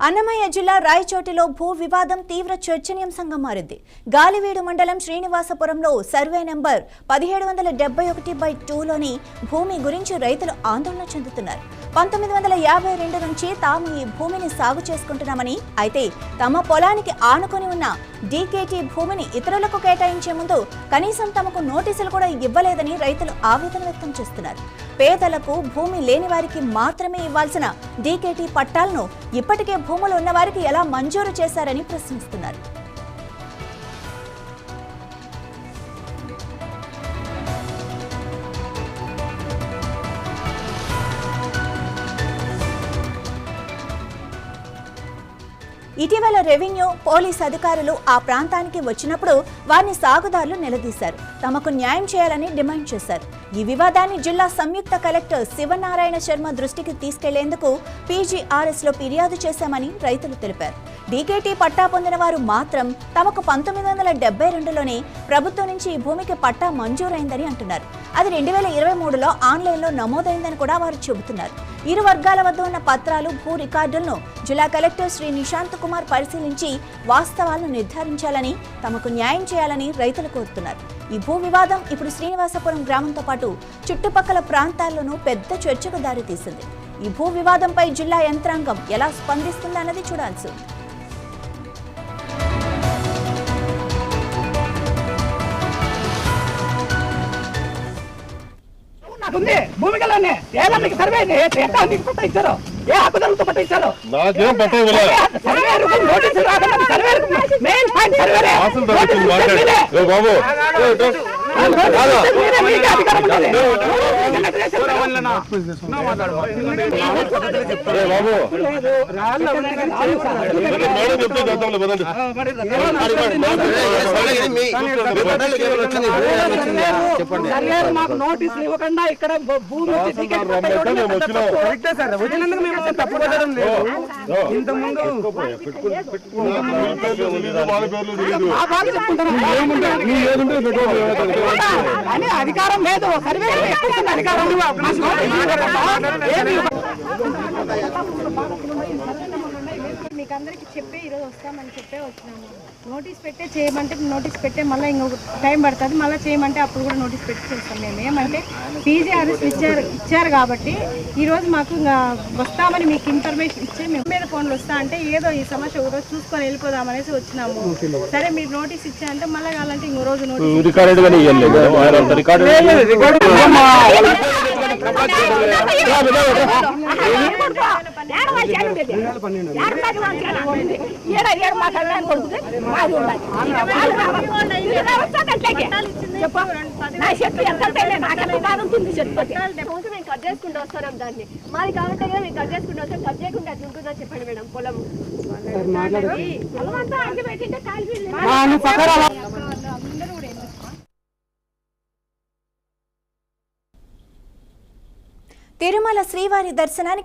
అన్నమయ్య జిల్లా రాయచోటిలో భూ వివాదం తీవ్ర చర్చనీయాంశంగా మారింది. గాలివీడు మండలం శ్రీనివాసపురంలో సర్వే నంబర్ 1771/2లోని భూమి గురించి రైతులు ఆందోళన చెందుతున్నారు. 1952 నుంచి తాము ఈ భూమిని సాగు చేసుకుంటున్నామని, అయితే తమ పొలానికి ఆనుకొని ఉన్న డీకేటీ భూమిని ఇతరులకు కేటాయించే ముందు కనీసం తమకు నోటీసులు కూడా ఇవ్వలేదని రైతులు ఆవేదన వ్యక్తం చేస్తున్నారు. పేదలకు, భూమి లేని వారికి మాత్రమే ఇవ్వాల్సిన డీకేటీ పట్టాలను ఇప్పటికే భూములు ఉన్న వారికి ఎలా మంజూరు చేశారని ప్రశ్నిస్తున్నారు. ఇటీవల రెవెన్యూ, పోలీస్ అధికారులు ఆ ప్రాంతానికి వచ్చినప్పుడు వారిని సాగుదారులు నిలదీశారు. తమకు న్యాయం చేయాలని డిమాండ్ చేశారు. ఈ వివాదాన్ని జిల్లా సంయుక్త కలెక్టర్ శివనారాయణ శర్మ దృష్టికి తీసుకెళ్లేందుకు PGRS లో ఫిర్యాదు చేశామని రైతులు తెలిపారు. డీకేటీ పట్టా పొందిన వారు మాత్రం తమకు 1972లోనే ప్రభుత్వం నుంచి ఈ భూమికి పట్టా మంజూరైందని అంటున్నారు. అది 2023లో ఆన్లైన్లో నమోదైందని కూడా వారు చెబుతున్నారు. ఇరు వర్గాల వద్ద ఉన్న పత్రాలు, భూ రికార్డులను జిల్లా కలెక్టర్ శ్రీ నిశాంత్ కుమార్ పరిశీలించి వాస్తవాలను నిర్ధారించాలని, తమకు న్యాయం చేయాలని రైతులు కోరుతున్నారు. ఈ భూ వివాదం ఇప్పుడు శ్రీనివాసపురం గ్రామంతో పాటు చుట్టుపక్కల ప్రాంతాల్లోనూ పెద్ద చర్చకు దారితీసింది. ఈ భూ వివాదంపై జిల్లా యంత్రాంగం ఎలా స్పందిస్తుందన్నది చూడాల్సి ఉంది. భూమికలోనే సర్వే ఇచ్చారు, ఏ హక్కుదారులతో పట్ట ఇచ్చారు, మాకు నోటీసులు ఇవ్వకుండా ఇక్కడ భూమి అధికారం లేదు. సర్వే అధికారం మీకు అందరికి చెప్పే ఈరోజు వస్తామని చెప్పే వచ్చినాము. నోటీస్ పెట్టే చేయమంటే నోటీస్ పెట్టే మళ్ళీ ఇంకొక టైం పడుతుంది, మళ్ళీ చేయమంటే అప్పుడు కూడా నోటీస్ పెట్టి చేస్తాం. మేము ఏమంటే PGRS ఇచ్చారు కాబట్టి ఈరోజు మాకు వస్తామని మీకు ఇన్ఫర్మేషన్ ఇచ్చే మేము మీద ఫోన్లు వస్తా అంటే ఏదో ఈ సమస్య ఒక రోజు చూసుకొని వెళ్ళిపోదాం అనేసి వచ్చినాము. సరే మీరు నోటీస్ ఇచ్చారంటే మళ్ళీ కావాలంటే ఇంకో రోజు నోటీస్ కట్ చేసుకుంటూ వస్తాం. దాన్ని మాది కాబట్టి మేము కట్ చేసుకుంటూ వస్తాం. కట్ చేయకుండా అట్లా ఉంటుందా చెప్పండి మేడం. పొలం తిరుమల శ్రీవారి దర్శనానికి